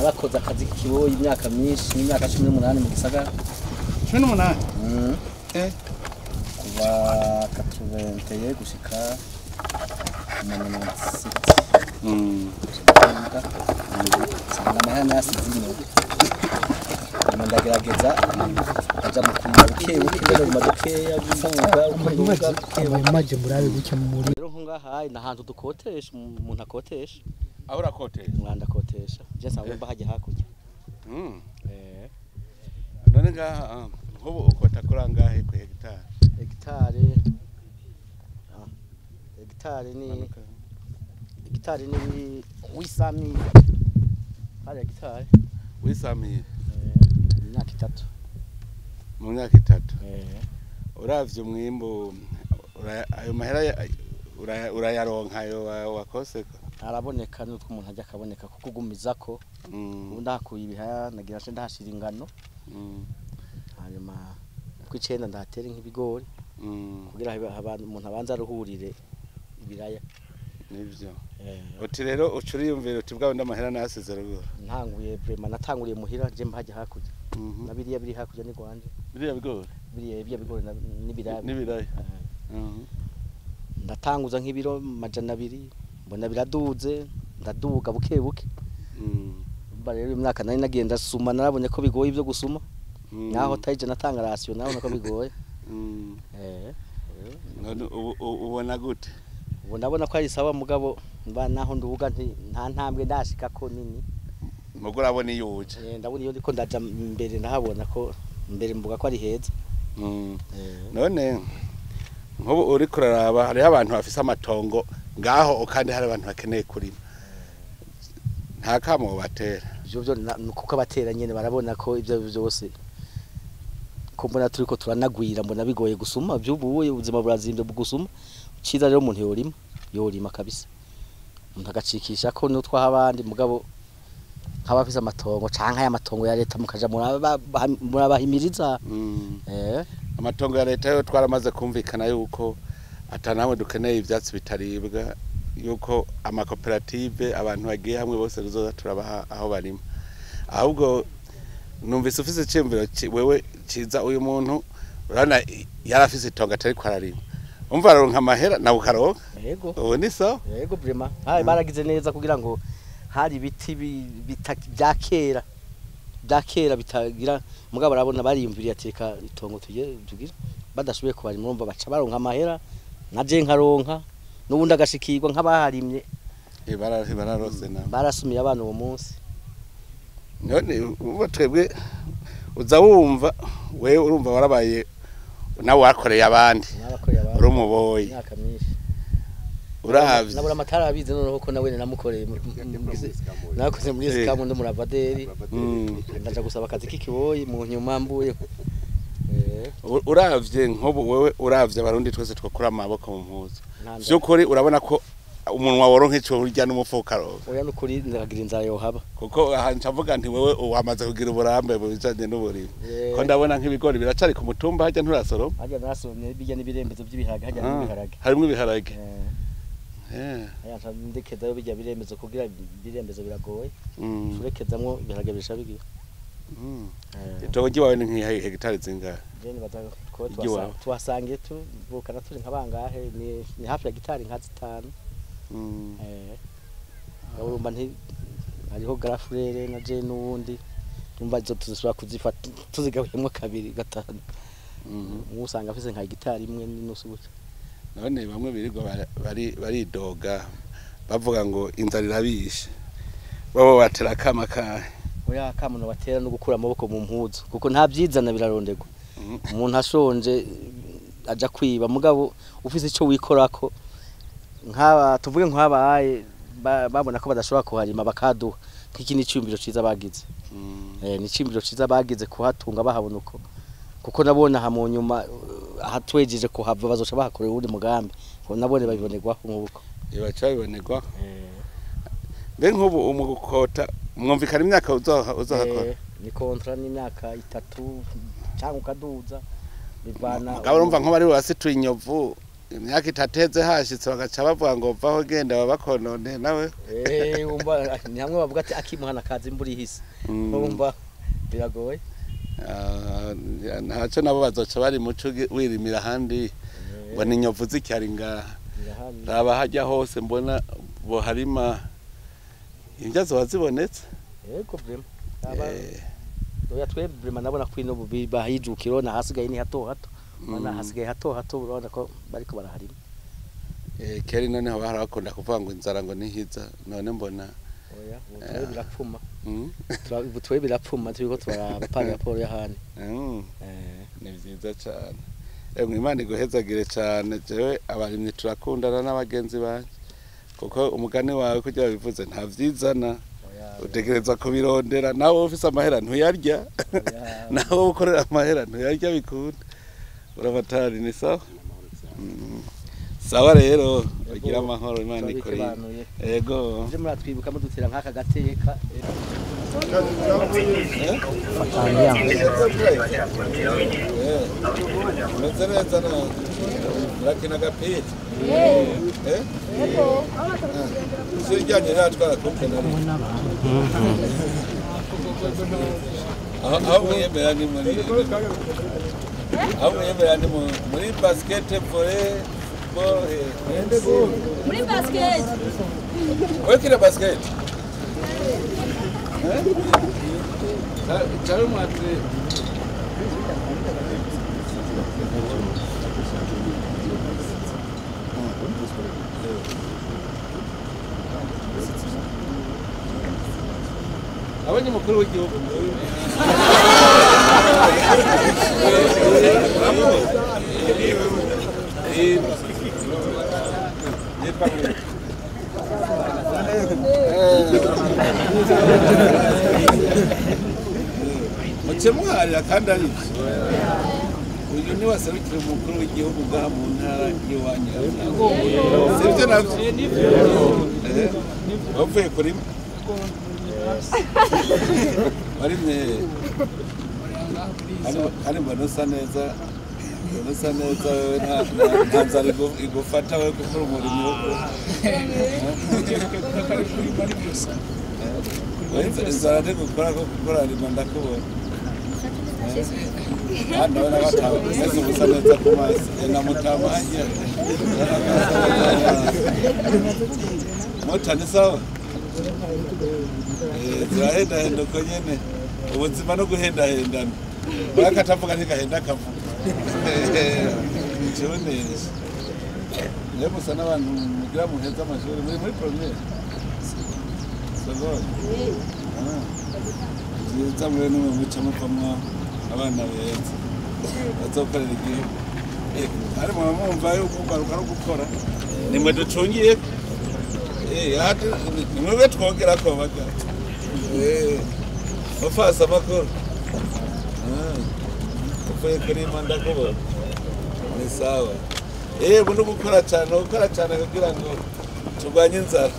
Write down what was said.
narakoze akazi k'ikiboyi imyaka myinshi n'imyaka 18 mu gisagara 18 kuva 80 gushika 86 n'amahana yasizinyo ndagerageza aja mu kumaruke ukinde mu madukeya gufunga ukunduga maje murabe buke muri rero nkungahaye nahantu dukotesha umuntu akotesha aho urakotesha mwanda kotesha je sangwe bahajya hakurya none ngaha nkubu ukota kurangahe ku hegitari hegitari ni wisami hari hegitari wisami imyaka 3 mu myaka 3 uravye umwimbo ayo mahera urayaronka ayo wakoseka araboneka nuko umuntu ajya akaboneka kuko ugumiza ko ubu ndakuye ibihaya nagira nje ndahashira ingano hanyuma kw'icenda ndatera nk'ibigori kugira abantu umuntu abanza aruhurire ibiraya nivyo uti rero ucuriyumvira uti bwawe ndamahera nasize ruguru ntanguye vraiment natanguriye muhira je mbahajya hakurya nabiriya biri hakurya ni gwanje biriya bigori bigori n'ibiraya ndatanguza nk'ibiro 200 mbona biraduze ndaduga buke buke rero imyaka nari nagenda suma narabonye ko bigoye ibyo gusuma naho taje natanga ratio naho nako bigoye ubona gute ubona ko ari sawa mugabo mba naho nduvuga nta ntambwe ndashika ko nini mugura abone yuje ndabona iyo ndiko ndaja mbere ndahabona ko mbere mbuga ko ari heza none nkubu uri kuraraba hari abantu bafise amatongo ngaho kandi hari abantu bakeneye kurima nta kamo batera byo nuko abatera nyene barabona ko ibyo byose ko mbona turiko turanagwira mbona bigoye gusuma by'ubuye ubuzima burazimbye bugusuma ciza rero umuntu yorima kabisa umuntu agacikisha ko no twabandi mugabo nk'abafise amatongo canka y'amatongo ya leta mukaja murabahimiriza amatongo ya leta yo twaramaze kumvikana yuko atanamwe dukeneye ivyatsi bitaribwa yuko amakoperative abantu bagiye hamwe bose ruzoza turabaha aho barima ahubwo numvise ufise cimviro wewe ciza uyu muntu urana yarafise itongo atari kwararima umva rero nkamahera na ukaronka yego ubu ni so yego vraiment hayi baragize neza kugira ngo hari biti byakera bitagira mugabo arabona bariyumviriye ateka itongo tugira badashoboye kubarima urumva baca baronka amahera naje nkaronka nubundi agashikirwa nk'abaharimye bararose na barasumiye abantu uwo munsi none uba twebwe uza wumva wewe urumva warabaye nawe wakoreye abandi uri umuboyi imyaka myinshi uravye nabura amatara abize noneho ko nawe namukoreye nakoze muri sikamu ndo muravaderi ndaja gusaba akazi k'ikiboyi mu nyuma mbuye uravye nkobo wewe uravye abarundi twese twakora amaboko mu mpuzo byukuri urabona ko umunwa woronka ico urya n'umufuka oya nukuri ndagira inzara yo haba kuko ahancavuga nti wewe wamaze kugira uburambe mu bijanye n'uburimi ko ndabona nk'ibigori biracari ku mutumba hajya nturasoroma hajya narasoromye bijya n'ibirembezo by'ibiharage hajya n'ibiharage harimo ibiharage aya ndekeza yo bijya birembezo kugira birembezo biragoye turekezamwo ibiharage bisha bigiye itongo giwawe ni nk'iyi hegitari zingahe je nibaza ko twasangiye tuvukana turi nkabangahe ni hafi ya hegitari nka 5 urumva nti hariho grafurere na je n'uwundi umva izo tuzishobora kuzifata tuzigabuyemo 2 5 usanga afise nka hegitari imwe n'inusu gutya none bamwe birirwa baridoga bavuga ngo inzara irabishe babo batera kama kahe oya kamuno batera no gukura amaboko mu mpuzo kuko nta byizana birarondegwa umuntu ashonje aja kwiba mugabo ufise ico wikorako nk'aba tuvuge nk'abaye babona ko badashobora kuharima bakaduha nk'iki ni cimbiro ciza bagize ni cimbiro ciza bagize kuhatunga bahabona uko kuko nabona ha mu nyuma hatwejeje kuhava bazoca bahakorera undi mugambi nabone babibonerwa nk'uko ibaca bibonerwa mbe nk'ubu umugukota mwumvikana imyaka uzahakora ni kontra n'imyaka 3 cyangwa ukaduza bivana urumva nko bari wasituye inyovu imyaka itateze hashitse bagaca bavuga ngo vaho genda babakonone nawe umva ni hamwe bavuga ati akimuhana kazi imburi hisi umva biragoye ntaco nabo bazoca bari muco wirimira handi mbona inyovu zikyari ngaha raba hajya hose mbona bo harima indya zoba zibonetse yego vrema oya twe vrema nabona ko ino bahijukiro na hasigaye ni hato hato mana hasigaye hato hato urabona ko bariko baraharima keri noneho barakunda kuvuga ngo inzara ngo nihiza none mbona oya ubutwe birapfuma ubutwe birapfuma turiko turabapanga raporo y'ahane ni vyiza cane Imana iguhezagire cyane jewe abarimye turakundana n'abagenzi banje kuko umugani wawe kugira bivuze nta vyizana utegereza kubirondera nawe ufise amahera ntuyarya nawe ukorera amahera ntuyarya bikunda urabatari ni sawa sawa rero bagira amahoro Imana ikore yego je muratwibuka mudutera nk'aka gateka Mezereza na lakina gapiti sijanye natwara kumpena aho yemera ni muri basketball muri basket wekira basket Charo matre abanye mukuru w'igihugu mucemwarira kandi ari uyu ni waserukira umukuru w'igihugu ngaha mu ntara y'iwanyu sivyo navyo bavuye kuri barimye kandi mbanosa neza wewe nta nzara igufata we gukora umurimo inzara ntigukora rima ndakubona ndabona batameze ubusa neza ku mazi namutamanya mota ni sawa zirahendahenda uko nyene ubuzima no guhendahendana bakatavuga ntigahenda akavuga jewe neza niyo musa n'abantu mugira muheza amashuri muri premiere seconde nziza mwe n'umwe muca muvamwo abana beza bazokorera igihugu ari mu mwumva yuko ugaruka no gukora nimwe ducungiye nimwe twongera ko baga bafasa amakuru uvuye kuri manda kubona ni sawa buno gukora cyane kugira ngo turwanye inzara